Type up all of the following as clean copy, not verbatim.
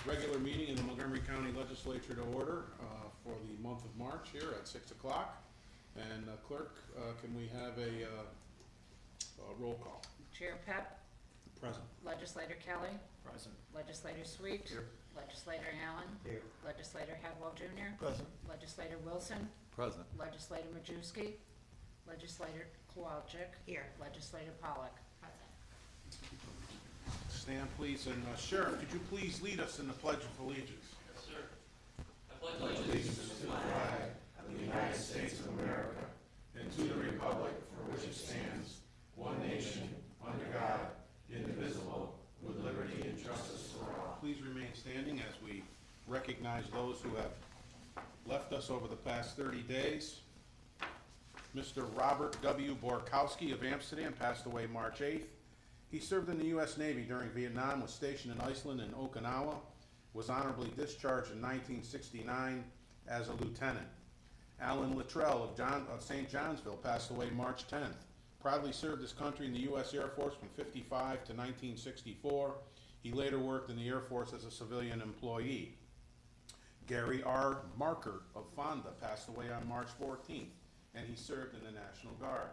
regular meeting in the Montgomery County Legislature to order for the month of March here at 6 o'clock. And clerk, can we have a roll call? Chair Pep, Present. Legislator Kelly, Present. Legislator Sweet, Here. Legislator Allen, Here. Legislator Hadwell Jr., Present. Legislator Wilson, Present. Legislator Majewski, Legislator Kowalczyk. Here. Legislator Pollock. Present. Stand, please, and Sheriff, could you please lead us in the Pledge of Allegiance? Yes, sir. I pledge allegiance to the flag of the United States of America and to the republic for which it stands, one nation, under God, indivisible, with liberty and justice for all. Please remain standing as we recognize those who have left us over the past 30 days. Mr. Robert W. Borkowski of Amsterdam passed away March 8th. He served in the U.S. Navy during Vietnam, was stationed in Iceland and Okinawa, was honorably discharged in 1969 as a lieutenant. Alan Luttrell of St. Johnsville passed away March 10th. Proudly served his country in the U.S. Air Force from 1955 to 1964. He later worked in the Air Force as a civilian employee. Gary R. Marker of Fonda passed away on March 14th, and he served in the National Guard.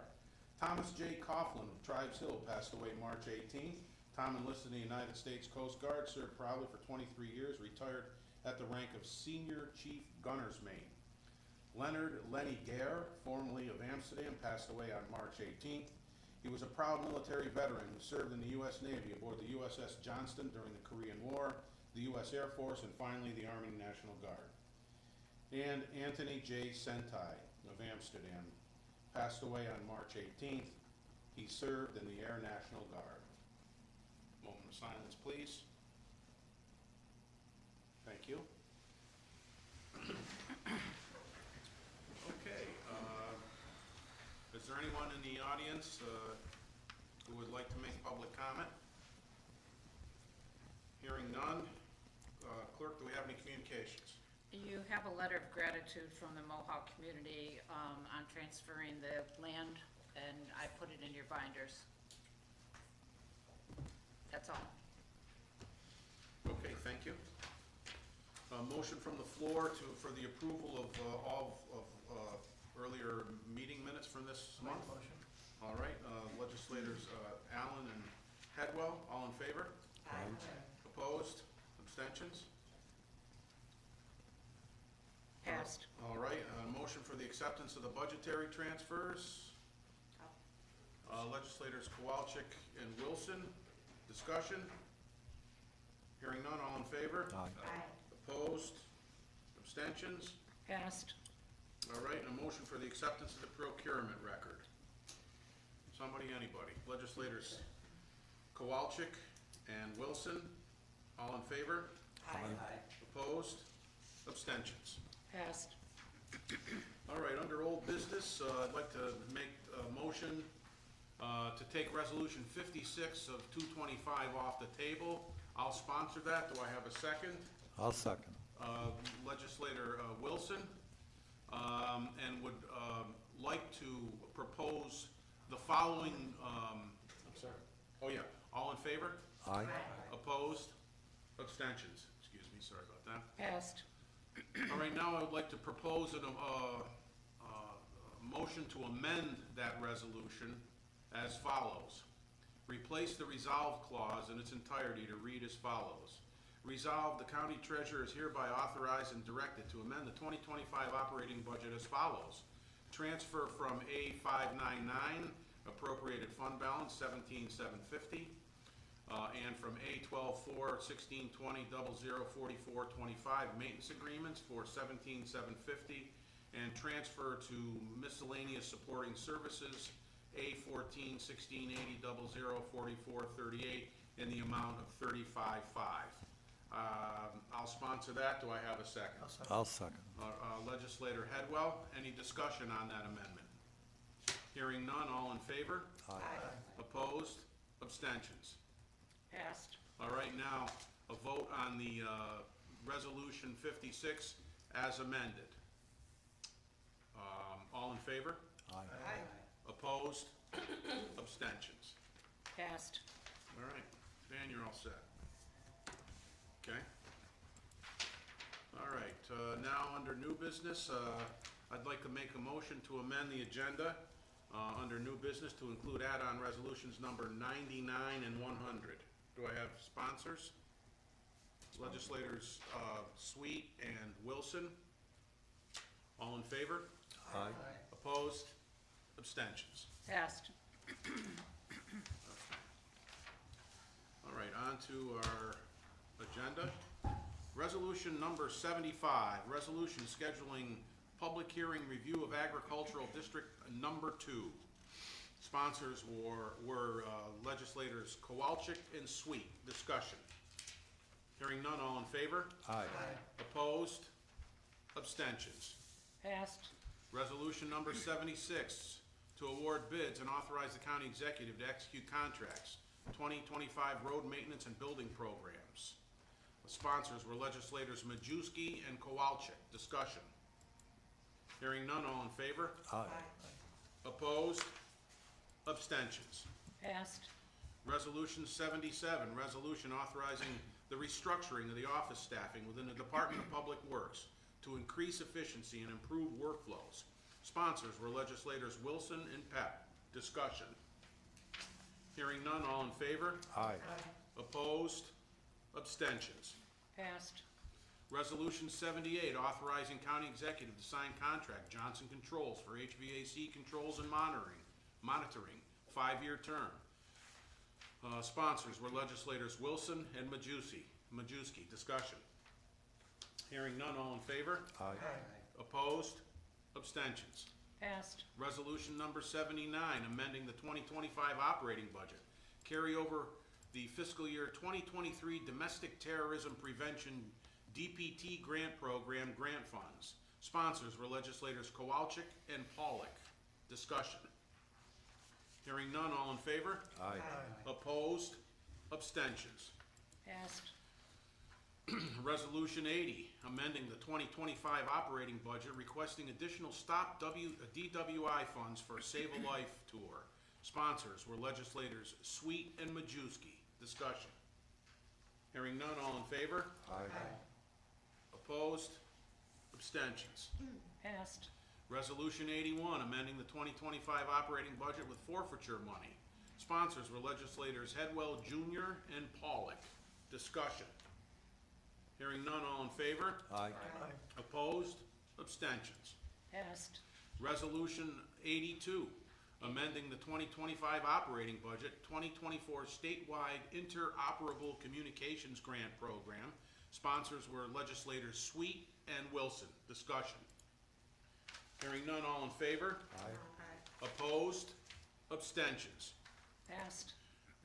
Thomas J. Coughlin of Tribes Hill passed away March 18th. Tom enlisted in the United States Coast Guard, served proudly for 23 years, retired at the rank of Senior Chief Gunner's Mate. Leonard Lenny Gare, formerly of Amsterdam, passed away on March 18th. He was a proud military veteran who served in the U.S. Navy aboard the USS Johnston during the Korean War, the U.S. Air Force, and finally the Army National Guard. And Anthony J. Sentai of Amsterdam passed away on March 18th. He served in the Air National Guard. Moment of silence, please. Thank you. Okay, is there anyone in the audience who would like to make public comment? Hearing none. Clerk, do we have any communications? You have a letter of gratitude from the Mohawk community on transferring the land, and I put it in your binders. That's all. Okay, thank you. Motion from the floor for the approval of all of earlier meeting minutes from this month. Motion. All right, legislators Allen and Hadwell, all in favor? Aye. Opposed? Abstentions? Passed. All right, motion for the acceptance of the budgetary transfers. Legislators Kowalczyk and Wilson, discussion? Hearing none, all in favor? Aye. Opposed? Abstentions? Passed. All right, and a motion for the acceptance of the procurement record. Somebody, anybody? Legislators Kowalczyk and Wilson, all in favor? Aye. Opposed? Abstentions? Passed. All right, under old business, I'd like to make a motion to take resolution 56 of 225 off the table. I'll sponsor that. Do I have a second? I'll second. Legislator Wilson, and would like to propose the following, I'm sorry. Oh, yeah. All in favor? Aye. Opposed? Abstentions? Excuse me, sorry about that. Passed. All right, now I would like to propose a motion to amend that resolution as follows. Replace the resolve clause in its entirety to read as follows. Resolve, the county treasurer is hereby authorized and directed to amend the 2025 operating budget as follows. Transfer from A599, appropriated fund balance, 17,750, and from A12-4, 1620, 004425, maintenance agreements for 17,750, and transfer to miscellaneous supporting services, A14, 1680, 004438, in the amount of 35,500. I'll sponsor that. Do I have a second? I'll second. Legislator Hadwell, any discussion on that amendment? Hearing none, all in favor? Aye. Opposed? Abstentions? Passed. All right, now, a vote on the resolution 56 as amended. All in favor? Aye. Opposed? Abstentions? Passed. All right, Van, you're all set. Okay? under new business, I'd like to make a motion to amend the agenda under new business to include add-on resolutions number 99 and 100. Do I have sponsors? Legislators Sweet and Wilson. All in favor? Aye. Opposed? Abstentions? Passed. All right, on to our agenda. Resolution number 75, resolution scheduling public hearing review of agricultural district number 2. Sponsors were legislators Kowalczyk and Sweet. Discussion. Hearing none, all in favor? Aye. Opposed? Abstentions? Passed. Resolution number 76, to award bids and authorize the county executive to execute contracts, 2025 road maintenance and building programs. The sponsors were legislators Majewski and Kowalczyk. Discussion. Hearing none, all in favor? Aye. Opposed? Abstentions? Passed. Resolution 77, resolution authorizing the restructuring of the office staffing within the Department of Public Works to increase efficiency and improve workflows. Sponsors were legislators Wilson and Pep. Discussion. Hearing none, all in favor? Aye. Opposed? Abstentions? Passed. Resolution 78, authorizing county executive to sign contract Johnson Controls for HVAC controls and monitoring, 5-year term. Sponsors were legislators Wilson and Majewski. Discussion. Hearing none, all in favor? Aye. Opposed? Abstentions? Passed. Resolution number 79, amending the 2025 operating budget. Carry over the fiscal year 2023 Domestic Terrorism Prevention DPT Grant Program grant funds. Sponsors were legislators Kowalczyk and Pollock. Discussion. Hearing none, all in favor? Aye. Opposed? Abstentions? Passed. Resolution 80, amending the 2025 operating budget, requesting additional stop DWI funds for Save a Life tour. Sponsors were legislators Sweet and Majewski. Discussion. Hearing none, all in favor? Aye. Opposed? Abstentions? Passed. Resolution 81, amending the 2025 operating budget with forfeiture money. Sponsors were legislators Headwell Jr. and Pollock. Discussion. Hearing none, all in favor? Aye. Opposed? Abstentions? Passed. Resolution 82, amending the 2025 operating budget, 2024 statewide interoperable communications grant program. Sponsors were legislators Sweet and Wilson. Discussion. Hearing none, all in favor? Aye. Opposed? Abstentions? Passed.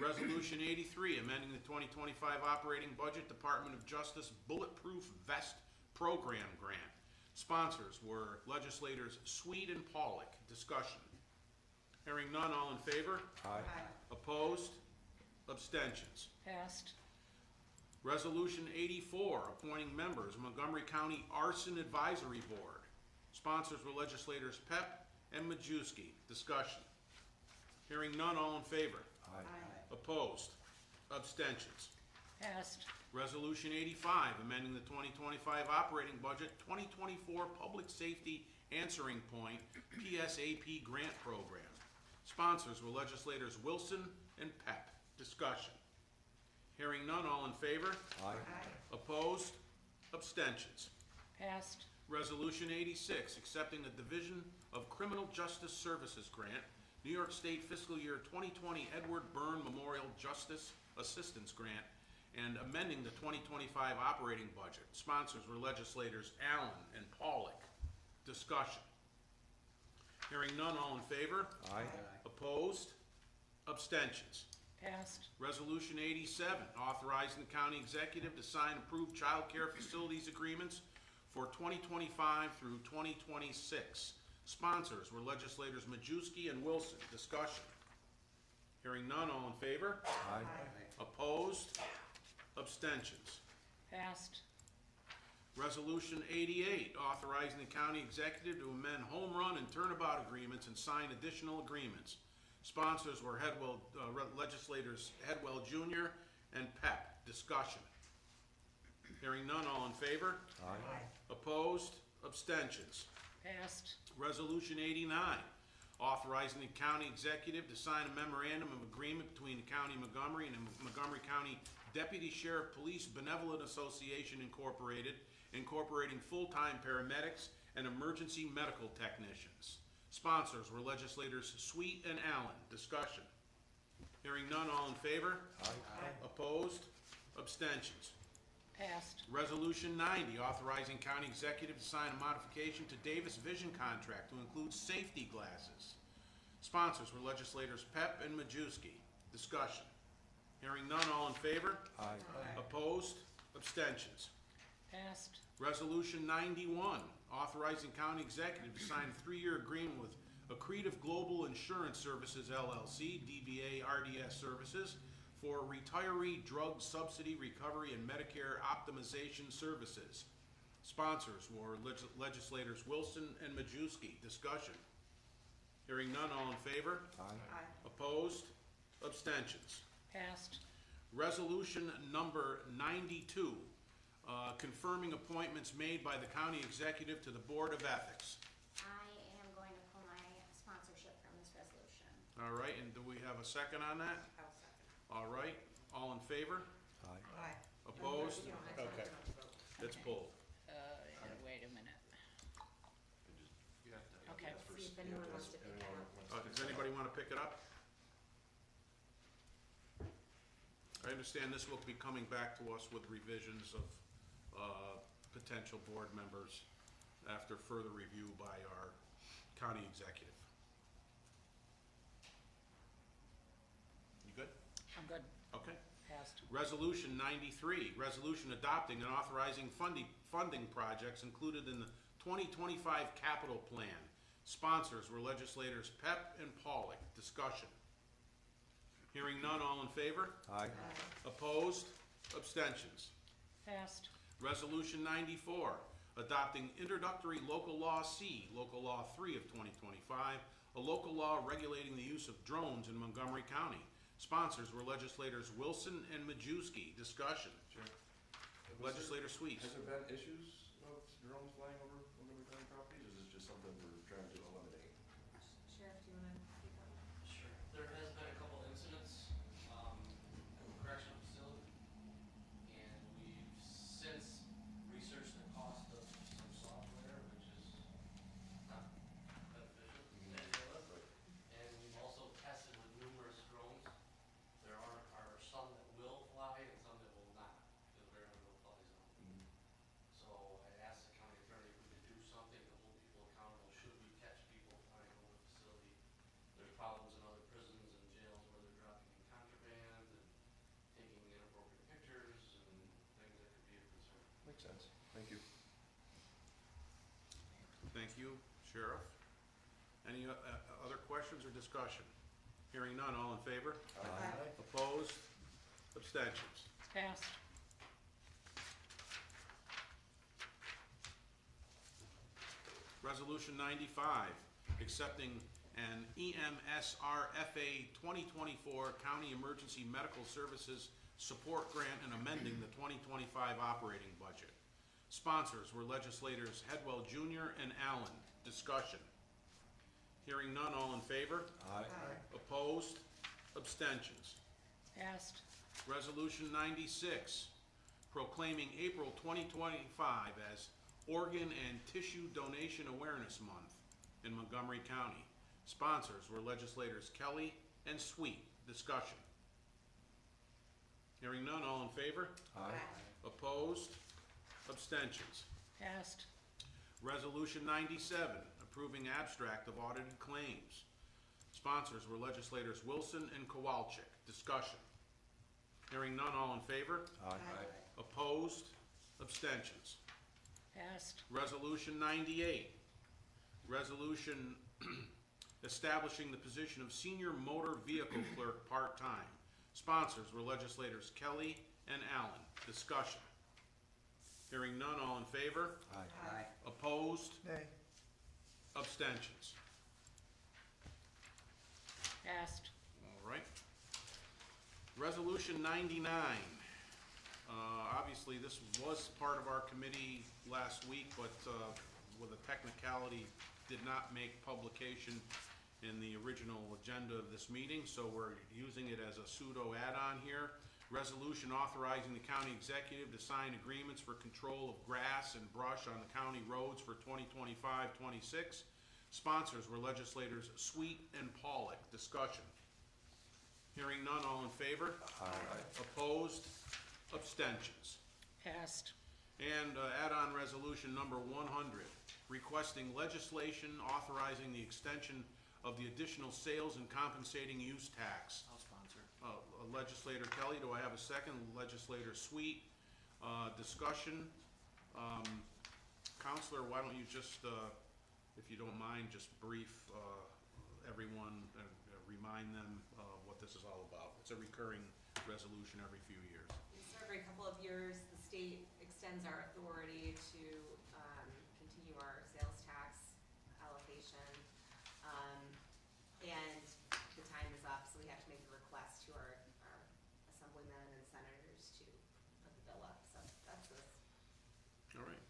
Resolution 83, amending the 2025 operating budget, Department of Justice Bulletproof Vest Program grant. Sponsors were legislators Sweet and Pollock. Discussion. Hearing none, all in favor? Aye. Opposed? Abstentions? Passed. Resolution 84, appointing members, Montgomery County Arson Advisory Board. Sponsors were legislators Pep and Majewski. Discussion. Hearing none, all in favor? Aye. Opposed? Abstentions? Passed. Resolution 85, amending the 2025 operating budget, 2024 Public Safety Answering Point PSAP Grant Program. Sponsors were legislators Wilson and Pep. Discussion. Hearing none, all in favor? Aye. Opposed? Abstentions? Passed. Resolution 86, accepting the Division of Criminal Justice Services Grant, New York State Fiscal Year 2020 Edward Byrne Memorial Justice Assistance Grant, and amending the 2025 operating budget. Sponsors were legislators Allen and Pollock. Discussion. Hearing none, all in favor? Aye. Opposed? Abstentions? Passed. Resolution 87, authorizing the county executive to sign approved child care facilities agreements for 2025 through 2026. Sponsors were legislators Majewski and Wilson. Discussion. Hearing none, all in favor? Aye. Opposed? Abstentions? Passed. Resolution 88, authorizing the county executive to amend home run and turnabout agreements and sign additional agreements. Sponsors were legislators Headwell Jr. and Pep. Discussion. Hearing none, all in favor? Aye. Opposed? Abstentions. Passed. Resolution 89, authorizing the county executive to sign a memorandum of agreement between the County of Montgomery and the Montgomery County Deputy Sheriff Police Benevolent Association Incorporated, incorporating full-time paramedics and emergency medical technicians. Sponsors were legislators Sweet and Allen. Discussion. Hearing none, all in favor? Aye. Opposed? Abstentions. Passed. Resolution 90, authorizing county executive to sign a modification to Davis Vision contract to include safety glasses. Sponsors were legislators Pep and Majewski. Discussion. Hearing none, all in favor? Aye. Opposed? Abstentions. Passed. Resolution 91, authorizing county executive to sign a 3-year agreement with Accretive Global Insurance Services LLC, DBA RDS Services, for retiree drug subsidy recovery and Medicare optimization services. Sponsors were legislators Wilson and Majewski. Discussion. Hearing none, all in favor? Aye. Opposed? Abstentions. Passed. Resolution number 92, confirming appointments made by the county executive to the Board of Ethics. I am going to pull my sponsorship from this resolution. All right, and do we have a second on that? I'll second. All right, all in favor? Aye. Aye. Opposed? Okay, it's pulled. Wait a minute. You have to. Okay. See if anyone wants to pick it up. Does anybody want to pick it up? I understand this will be coming back to us with revisions of potential board members after further review by our county executive. You good? I'm good. Okay. Passed. Resolution 93, resolution adopting and authorizing funding projects included in the 2025 capital plan. Sponsors were legislators Pep and Pollock. Discussion. Hearing none, all in favor? Aye. Opposed? Abstentions. Passed. Resolution 94, adopting introductory local law C, local law 3 of 2025, a local law regulating the use of drones in Montgomery County. Sponsors were legislators Wilson and Majewski. Discussion. Sure. Legislator Sweet. Has there been issues of drones flying over Montgomery County properties, or is this just something we're trying to eliminate? Sheriff, do you want to pick up? Sure. There has been a couple incidents, at the correctional facility, and we've since researched the cost of some software, which is not beneficial to any of us. And we've also tested with numerous drones. There are some that will fly and some that will not, because we're in a no-fly zone. So I asked the county attorney if we could do something to hold people accountable, should we catch people flying over the facility. There's problems in other prisons and jails where they're dropping in contraband and taking inappropriate pictures and things that could be of concern. Makes sense. Thank you. Thank you, Sheriff. Any other questions or discussion? Hearing none, all in favor? Aye. Opposed? Abstentions. Passed. Resolution 95, accepting an EMSRFA 2024 County Emergency Medical Services Support Grant and amending the 2025 operating budget. Sponsors were legislators Headwell Jr. and Allen. Discussion. Hearing none, all in favor? Aye. Opposed? Abstentions. Passed. Resolution 96, proclaiming April 2025 as Organ and Tissue Donation Awareness Month in Montgomery County. Sponsors were legislators Kelly and Sweet. Discussion. Hearing none, all in favor? Aye. Opposed? Abstentions. Passed. Resolution 97, approving abstract of audited claims. Sponsors were legislators Wilson and Kowalczyk. Discussion. Hearing none, all in favor? Aye. Opposed? Abstentions. Passed. Resolution 98, resolution establishing the position of senior motor vehicle clerk part-time. Sponsors were legislators Kelly and Allen. Discussion. Hearing none, all in favor? Aye. Opposed? Nay. Abstentions. Passed. All right. Resolution 99. Obviously, this was part of our committee last week, but with a technicality, did not make publication in the original agenda of this meeting, so we're using it as a pseudo add-on here. Resolution authorizing the county executive to sign agreements for control of grass and brush on the county roads for 2025-26. Sponsors were legislators Sweet and Pollock. Discussion. Hearing none, all in favor? Aye. Opposed? Abstentions? Passed. And add-on resolution number 100, requesting legislation authorizing the extension of the additional sales and compensating use tax. I'll sponsor. Legislator Kelly, do I have a second? Legislator Sweet, discussion. Counselor, why don't you just, if you don't mind, just brief everyone, remind them what this is all about. It's a recurring resolution every few years. So every couple of years, the state extends our authority to continue our sales tax allocation. And the time is up, so we have to make a request to our assemblymen and senators to put the bill up, so that's this. All right.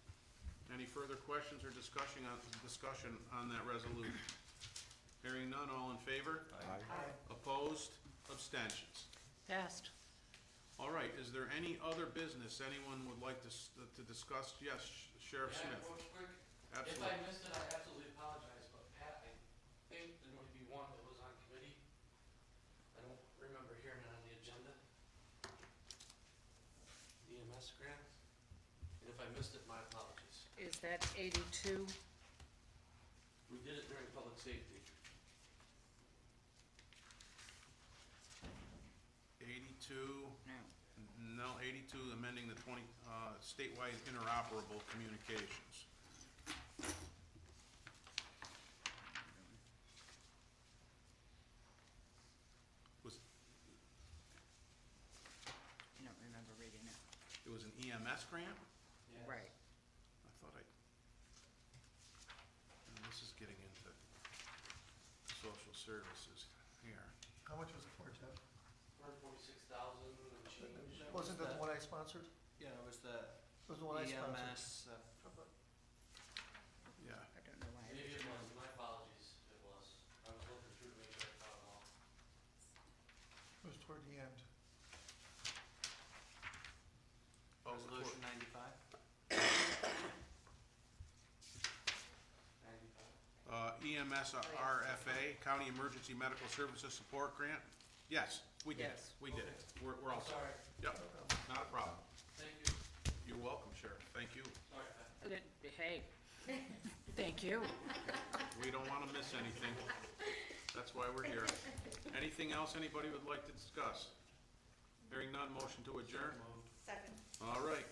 Any further questions or discussion on that resolution? Hearing none, all in favor? Aye. Opposed? Abstentions? Passed. All right, is there any other business anyone would like to discuss? Yes, Sheriff Yeah, Smith. real quick. Absolutely. If I missed it, I absolutely apologize, but Pat, I think there might be one that was on committee. I don't remember hearing it on the agenda. EMS grant, and if I missed it, my apologies. Is that 82? We did it during public safety. 82, No. no, 82, amending the 20, statewide interoperable communications. Was, I don't remember reading it. it was an EMS grant? Yes. Right. I thought and this is getting into social services here. How much was it for, Jeff? 146,000 and change. Wasn't that the one I sponsored? Yeah, it was the It was the one I sponsored. EMS, Yeah, I don't know why. Maybe it was, my apologies if it was. I was looking through to make sure I caught them all. It was toward the end. oh, Resolution 95. 95. EMS RFA, County Emergency Medical Services Support Grant? Yes, we did. Yes. We did. We're all set. Sorry. Yep, not a problem. Thank you. You're welcome, Sheriff. Thank you. Sorry, Pat. Hey, thank you. We don't want to miss anything. That's why we're here. Anything else anybody would like to discuss? Hearing none, motion to adjourn? Second. All right.